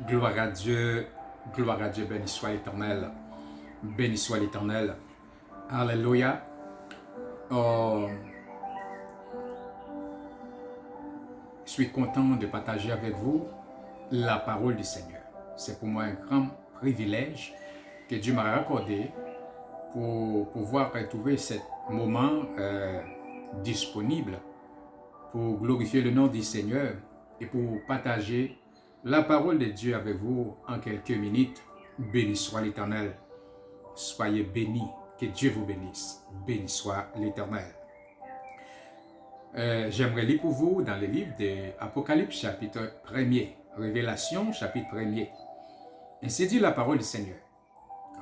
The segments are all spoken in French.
Gloire à Dieu, béni soit l'Éternel, béni soit l'Éternel. Alléluia. Oh, je suis content de partager avec vous la parole du Seigneur. C'est pour moi un grand privilège que Dieu m'a accordé pour pouvoir retrouver ce moment disponible pour glorifier le nom du Seigneur et pour partager la parole de Dieu avec vous en quelques minutes. Béni soit l'Éternel. Soyez bénis. Que Dieu vous bénisse. Béni soit l'Éternel. J'aimerais lire pour vous dans le livre de Apocalypse chapitre 1er. Révélation chapitre 1er. Ainsi dit la parole du Seigneur.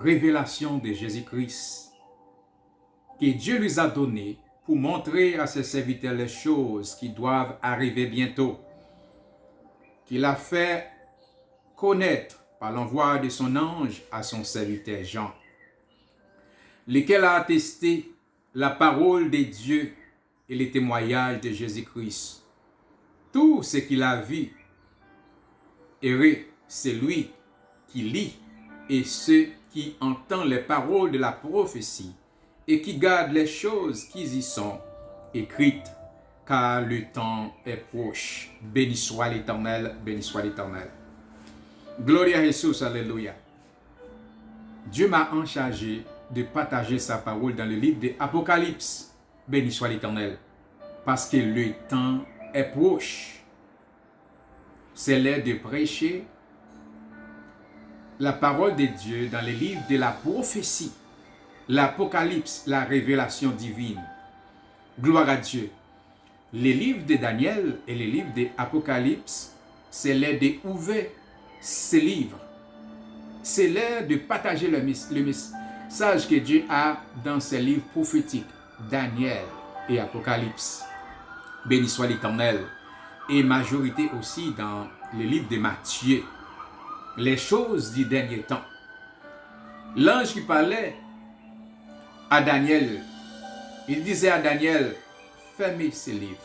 Révélation de Jésus-Christ que Dieu lui a donné pour montrer à ses serviteurs les choses qui doivent arriver bientôt, qu'il a fait connaître par l'envoi de son ange à son serviteur Jean, lequel a attesté la parole de Dieu et les témoignages de Jésus-Christ. Tout ce qu'il a vu, heureux celui qui lit et ceux qui entendent les paroles de la prophétie et qui gardent les choses qui y sont écrites, car le temps est proche. Béni soit l'Éternel, béni soit l'Éternel. Gloria à Jésus, alléluia. Dieu m'a enchargé de partager sa parole dans le livre de Apocalypse. Béni soit l'Éternel, parce que le temps est proche. C'est l'heure de prêcher la parole de Dieu dans le livre de la prophétie, l'Apocalypse, la révélation divine. Gloire à Dieu. Les livres de Daniel et les livres de Apocalypse, c'est l'heure d'ouvrir ces livres. C'est l'heure de partager le message que Dieu a dans ces livres prophétiques, Daniel et Apocalypse. Béni soit l'Éternel. Et majorité aussi dans le livre de Matthieu. Les choses du dernier temps. L'ange qui parlait à Daniel, il disait à Daniel, fermez ces livres.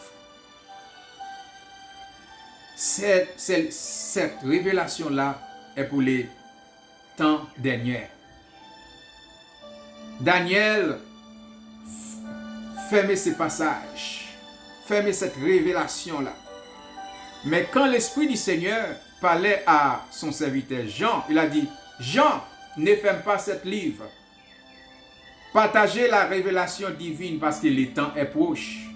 Cette révélation-là est pour les temps derniers. Daniel, fermez ces passages, fermez cette révélation-là. Mais quand l'Esprit du Seigneur parlait à son serviteur Jean, il a dit, Jean, ne ferme pas cette livre. Partagez la révélation divine parce que le temps est proche.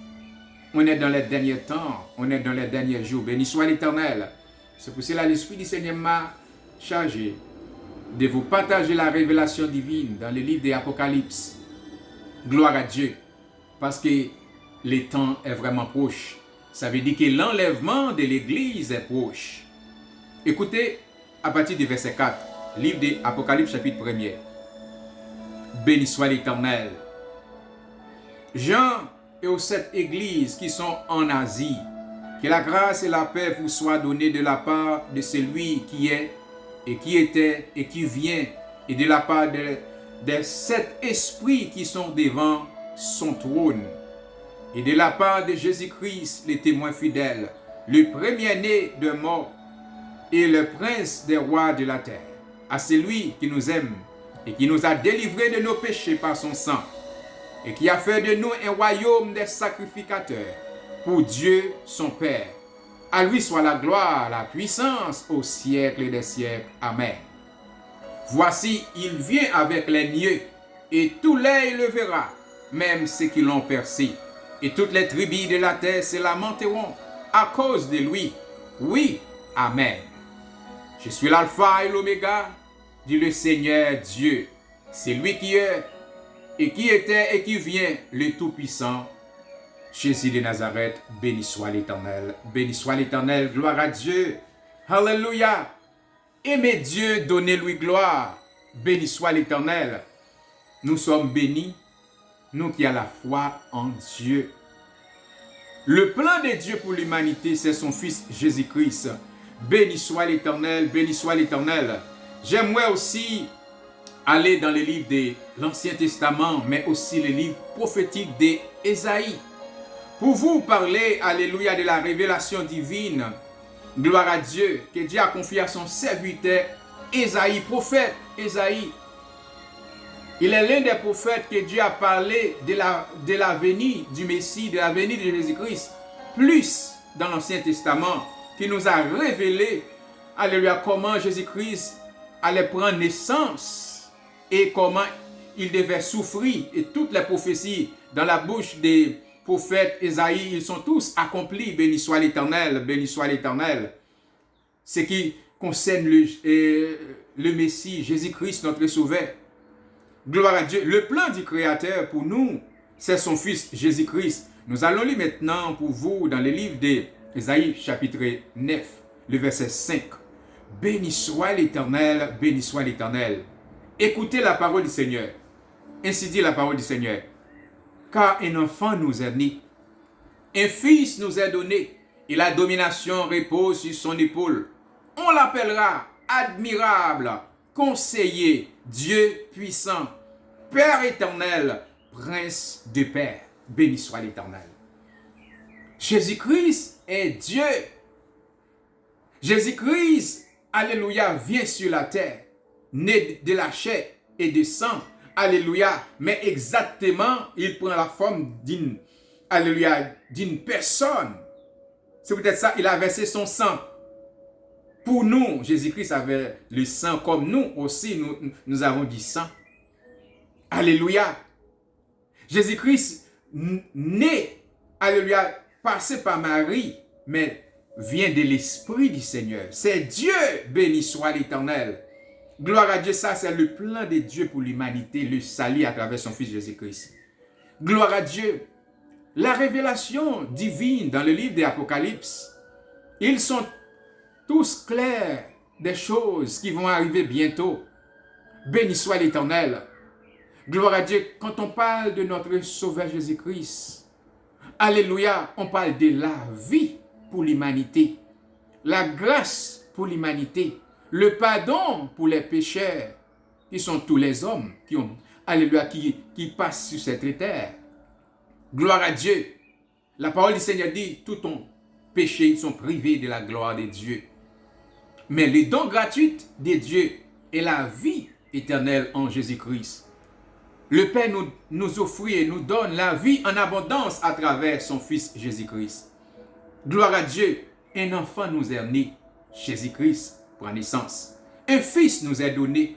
On est dans les derniers temps, on est dans les derniers jours. Béni soit l'Éternel. C'est pour cela que l'Esprit du Seigneur m'a chargé de vous partager la révélation divine dans le livre de l'Apocalypse. Gloire à Dieu. Parce que le temps est vraiment proche. Ça veut dire que l'enlèvement de l'Église est proche. Écoutez, à partir du verset 4, livre de l'Apocalypse chapitre 1er. Béni soit l'Éternel. Jean et aux 7 églises qui sont en Asie, que la grâce et la paix vous soient données de la part de celui qui est, et qui était, et qui vient, et de la part des 7 esprits qui sont devant son trône, et de la part de Jésus-Christ, le témoin fidèle, le premier-né de mort, et le prince des rois de la terre, à celui qui nous aime, et qui nous a délivrés de nos péchés par son sang, et qui a fait de nous un royaume des sacrificateurs, pour Dieu son Père. À lui soit la gloire, la puissance, au siècle des siècles. Amen. Voici, il vient avec les nieux, et tout l'œil le verra, même ceux qui l'ont percé. Et toutes les tribus de la terre se lamenteront à cause de lui. Oui, Amen. Je suis l'alpha et l'oméga, dit le Seigneur Dieu. C'est lui qui est, et qui était, et qui vient, le Tout-Puissant. Jésus de Nazareth, béni soit l'Éternel. Béni soit l'Éternel, gloire à Dieu. Alléluia. Aimez Dieu, donnez-lui gloire. Béni soit l'Éternel. Nous sommes bénis, nous qui avons la foi en Dieu. Le plan de Dieu pour l'humanité, c'est son Fils Jésus-Christ. Béni soit l'Éternel, béni soit l'Éternel. J'aimerais aussi aller dans les livres de l'Ancien Testament, mais aussi les livres prophétiques d'Ésaïe. Pour vous parler, alléluia, de la révélation divine Gloire à Dieu, que Dieu a confié à son serviteur Ésaïe, prophète Ésaïe. Il est l'un des prophètes que Dieu a parlé de la venue du Messie, de la venue de Jésus-Christ, plus dans l'Ancien Testament, qui nous a révélé, alléluia, comment Jésus-Christ allait prendre naissance et comment il devait souffrir. Et toutes les prophéties dans la bouche des prophètes Ésaïe, ils sont tous accomplis. Béni soit l'Éternel, béni soit l'Éternel. Ce qui concerne le Messie, Jésus-Christ, notre Sauveur. Gloire à Dieu. Le plan du Créateur pour nous, c'est son Fils Jésus-Christ. Nous allons lire maintenant pour vous dans le livre d'Ésaïe, chapitre 9, le verset 5. Béni soit l'Éternel, béni soit l'Éternel. Écoutez la parole du Seigneur. Ainsi dit la parole du Seigneur. Car un enfant nous est né, un fils nous est donné, et la domination repose sur son épaule. On l'appellera admirable, conseiller, Dieu puissant, Père éternel, Prince de paix. Béni soit l'Éternel. Jésus-Christ est Dieu. Jésus-Christ, alléluia, vient sur la terre, né de la chair et du sang. Alléluia. Mais exactement, il prend la forme d'une, alléluia, d'une personne. C'est peut-être ça, il a versé son sang. Pour nous, Jésus-Christ avait le sang comme nous aussi, nous avons du sang. Alléluia. Jésus-Christ, né, alléluia, passé par Marie, mais vient de l'Esprit du Seigneur. C'est Dieu, béni soit l'Éternel. Gloire à Dieu, ça c'est le plan de Dieu pour l'humanité, le salut à travers son Fils Jésus-Christ. Gloire à Dieu. La révélation divine dans le livre de l'Apocalypse, ils sont tous clairs des choses qui vont arriver bientôt. Béni soit l'Éternel. Gloire à Dieu, quand on parle de notre Sauveur Jésus-Christ, alléluia, on parle de la vie pour l'humanité, la grâce pour l'humanité, le pardon pour les pécheurs, qui sont tous les hommes qui ont, alléluia, qui passent sur cette terre. Gloire à Dieu. La parole du Seigneur dit, tout ton péché, ils sont privés de la gloire de Dieu. Mais le don gratuit de Dieu est la vie éternelle en Jésus-Christ. Le Père nous offre et nous donne la vie en abondance à travers son Fils Jésus-Christ. Gloire à Dieu, un enfant nous est né, Jésus-Christ prend naissance. Un fils nous est donné.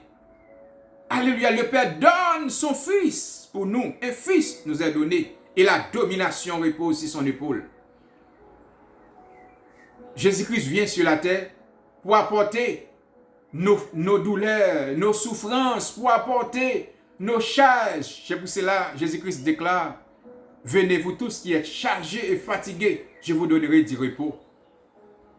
Alléluia, le Père donne son Fils pour nous. Un fils nous est donné et la domination repose sur son épaule. Jésus-Christ vient sur la terre pour apporter nos douleurs, nos souffrances, pour apporter nos charges. C'est pour cela Jésus-Christ déclare, venez vous tous qui êtes chargés et fatigués, je vous donnerai du repos.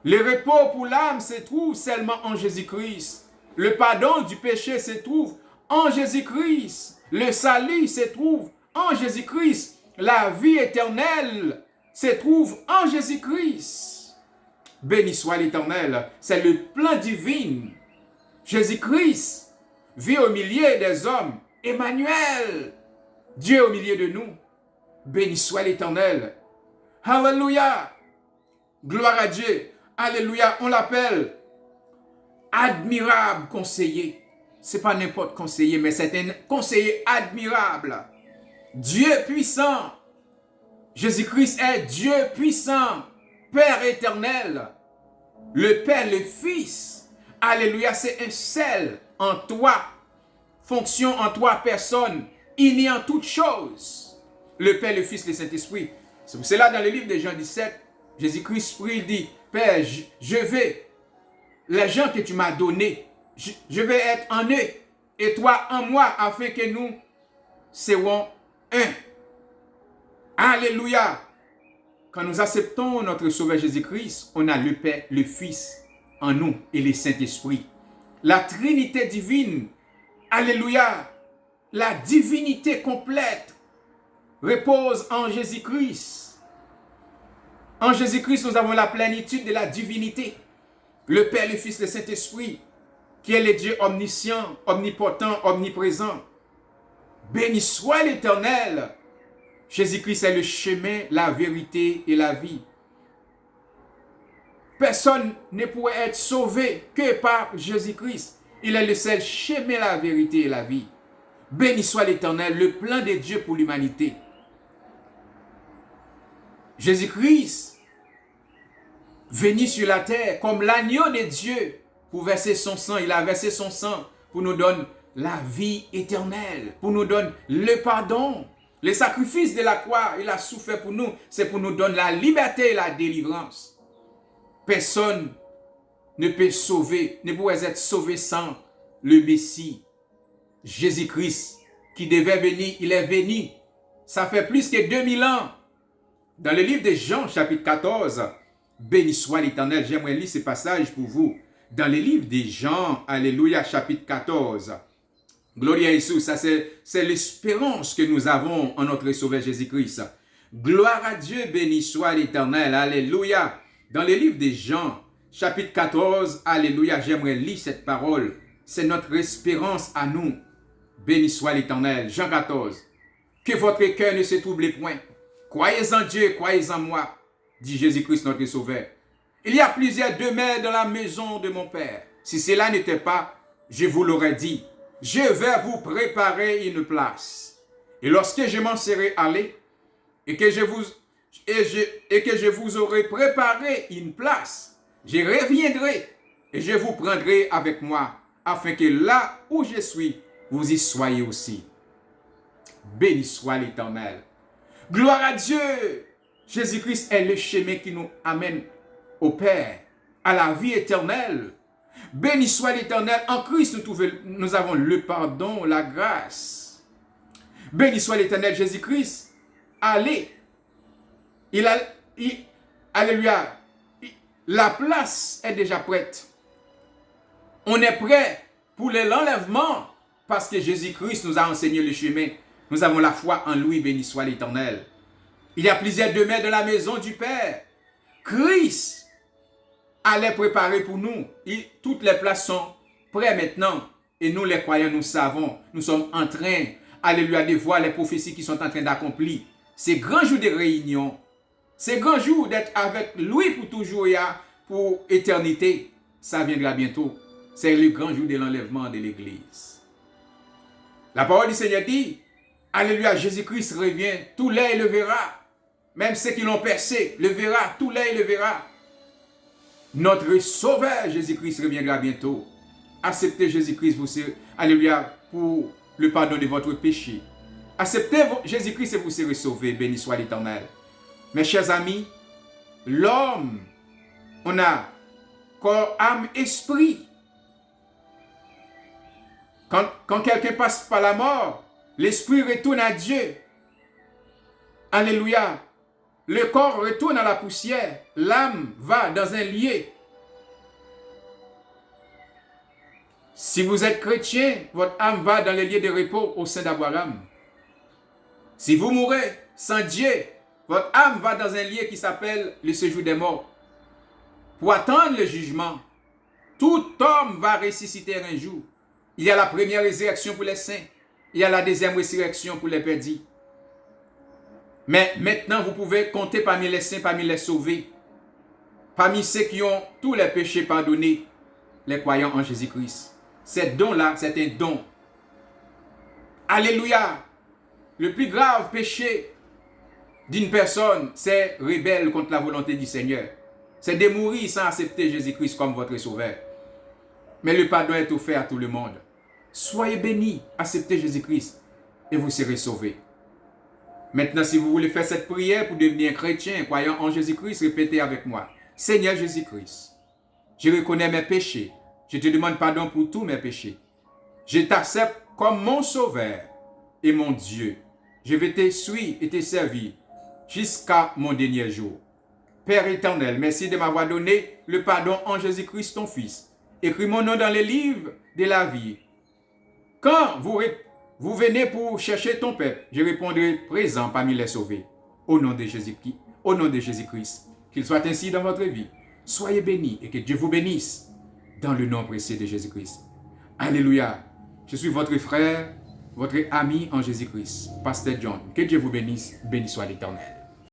Le repos pour l'âme se trouve seulement en Jésus-Christ. Le pardon du péché se trouve en Jésus-Christ. Le salut se trouve en Jésus-Christ. La vie éternelle se trouve en Jésus-Christ. Béni soit l'Éternel. C'est le plan divin. Jésus-Christ vit au milieu des hommes. Emmanuel, Dieu au milieu de nous. Béni soit l'Éternel. Alléluia. Gloire à Dieu. Alléluia. On l'appelle admirable conseiller. Ce n'est pas n'importe conseiller, mais c'est un conseiller admirable. Dieu puissant. Jésus-Christ est Dieu puissant. Père éternel. Le Père, le Fils. Alléluia. C'est un seul en toi. Fonction en trois personnes, unis en toutes choses. Le Père, le Fils, le Saint-Esprit. C'est pour cela, dans le livre de Jean 17, Jésus-Christ prie, il dit, Père, je vais, les gens que tu m'as donnés, je vais être en eux, et toi en moi, afin que nous serons un. Alléluia. Quand nous acceptons notre Sauveur Jésus-Christ, on a le Père, le Fils en nous et le Saint-Esprit. La Trinité divine. Alléluia, la divinité complète repose en Jésus-Christ. En Jésus-Christ, nous avons la plénitude de la divinité. Le Père, le Fils, le Saint-Esprit, qui est le Dieu omniscient, omnipotent, omniprésent. Béni soit l'Éternel. Jésus-Christ est le chemin, la vérité et la vie. Personne ne pourrait être sauvé que par Jésus-Christ. Il est le seul chemin, la vérité et la vie. Béni soit l'Éternel, le plan de Dieu pour l'humanité. Jésus-Christ, venu sur la terre comme l'agneau de Dieu pour verser son sang. Il a versé son sang pour nous donner la vie éternelle, pour nous donner le pardon. Le sacrifice de la croix, il a souffert pour nous, c'est pour nous donner la liberté et la délivrance. Personne ne peut sauver, ne pourrait être sauvé sans le Messie. Jésus-Christ, qui devait venir, il est venu. Ça fait plus que 2000 ans. Dans le livre de Jean, chapitre 14, béni soit l'Éternel. J'aimerais lire ce passage pour vous. Dans le livre de Jean, alléluia, chapitre 14. Gloire à Jésus, ça c'est l'espérance que nous avons en notre Sauveur Jésus-Christ. Gloire à Dieu, béni soit l'Éternel, alléluia. Dans le livre de Jean, chapitre 14, alléluia, j'aimerais lire cette parole. C'est notre espérance à nous. Béni soit l'Éternel. Jean 14. Que votre cœur ne se trouble point. Croyez en Dieu, croyez en moi, dit Jésus-Christ notre Sauveur. Il y a plusieurs demeures dans la maison de mon Père. Si cela n'était pas, je vous l'aurais dit. Je vais vous préparer une place. Et lorsque je m'en serai allé, et que je vous aurai préparé une place, je reviendrai et je vous prendrai avec moi, afin que là où je suis, vous y soyez aussi. Béni soit l'Éternel. Gloire à Dieu. Jésus-Christ est le chemin qui nous amène au Père, à la vie éternelle. Béni soit l'Éternel. En Christ, nous avons le pardon, la grâce. Béni soit l'Éternel Jésus-Christ. Allez. Alléluia. La place est déjà prête. On est prêt pour l'enlèvement parce que Jésus-Christ nous a enseigné le chemin. Nous avons la foi en lui, béni soit l'Éternel. Il y a plusieurs demeures dans la maison du Père. Christ allait préparer pour nous. Toutes les places sont prêtes maintenant. Et nous, les croyants, nous savons. Nous sommes en train, alléluia, de voir les prophéties qui sont en train d'accomplir. Ces grands jours de réunion, ces grands jours d'être avec lui pour toujours et pour éternité, ça viendra bientôt. C'est le grand jour de l'enlèvement de l'Église. La parole du Seigneur dit, alléluia, Jésus-Christ revient, tout l'œil le verra. Même ceux qui l'ont percé le verra, tout l'œil le verra. Notre Sauveur Jésus-Christ reviendra bientôt. Acceptez Jésus-Christ, alléluia, pour le pardon de votre péché. Acceptez Jésus-Christ et vous serez sauvés. Béni soit l'Éternel. Mes chers amis, l'homme, on a corps, âme, esprit. Quand quelqu'un passe par la mort, l'esprit retourne à Dieu. Alléluia. Le corps retourne à la poussière. L'âme va dans un lieu. Si vous êtes chrétien, votre âme va dans le lieu de repos au sein d'Abraham. Si vous mourrez sans Dieu, votre âme va dans un lieu qui s'appelle le séjour des morts. Pour attendre le jugement, tout homme va ressusciter un jour. Il y a la première résurrection pour les saints. Il y a la deuxième résurrection pour les perdus. Mais maintenant, vous pouvez compter parmi les saints, parmi les sauvés. Parmi ceux qui ont tous les péchés pardonnés, les croyants en Jésus-Christ. Cet don-là, c'est un don. Alléluia. Le plus grave péché d'une personne, c'est rebelle contre la volonté du Seigneur. C'est de mourir sans accepter Jésus-Christ comme votre sauveur. Mais le pardon est offert à tout le monde. Soyez bénis, acceptez Jésus-Christ et vous serez sauvés. Maintenant, si vous voulez faire cette prière pour devenir chrétien, croyant en Jésus-Christ, répétez avec moi. Seigneur Jésus-Christ, je reconnais mes péchés. Je te demande pardon pour tous mes péchés. Je t'accepte comme mon sauveur et mon Dieu. Je vais te suivre et te servir jusqu'à mon dernier jour. Père éternel, merci de m'avoir donné le pardon en Jésus-Christ, ton Fils. Écris mon nom dans les livres de la vie. Quand vous venez pour chercher ton peuple, je répondrai présent parmi les sauvés. Au nom de Jésus-Christ, au nom de Jésus-Christ. Qu'il soit ainsi dans votre vie. Soyez bénis et que Dieu vous bénisse dans le nom précieux de Jésus-Christ. Alléluia. Je suis votre frère, votre ami en Jésus-Christ, Pasteur John. Que Dieu vous bénisse. Béni soit l'Éternel.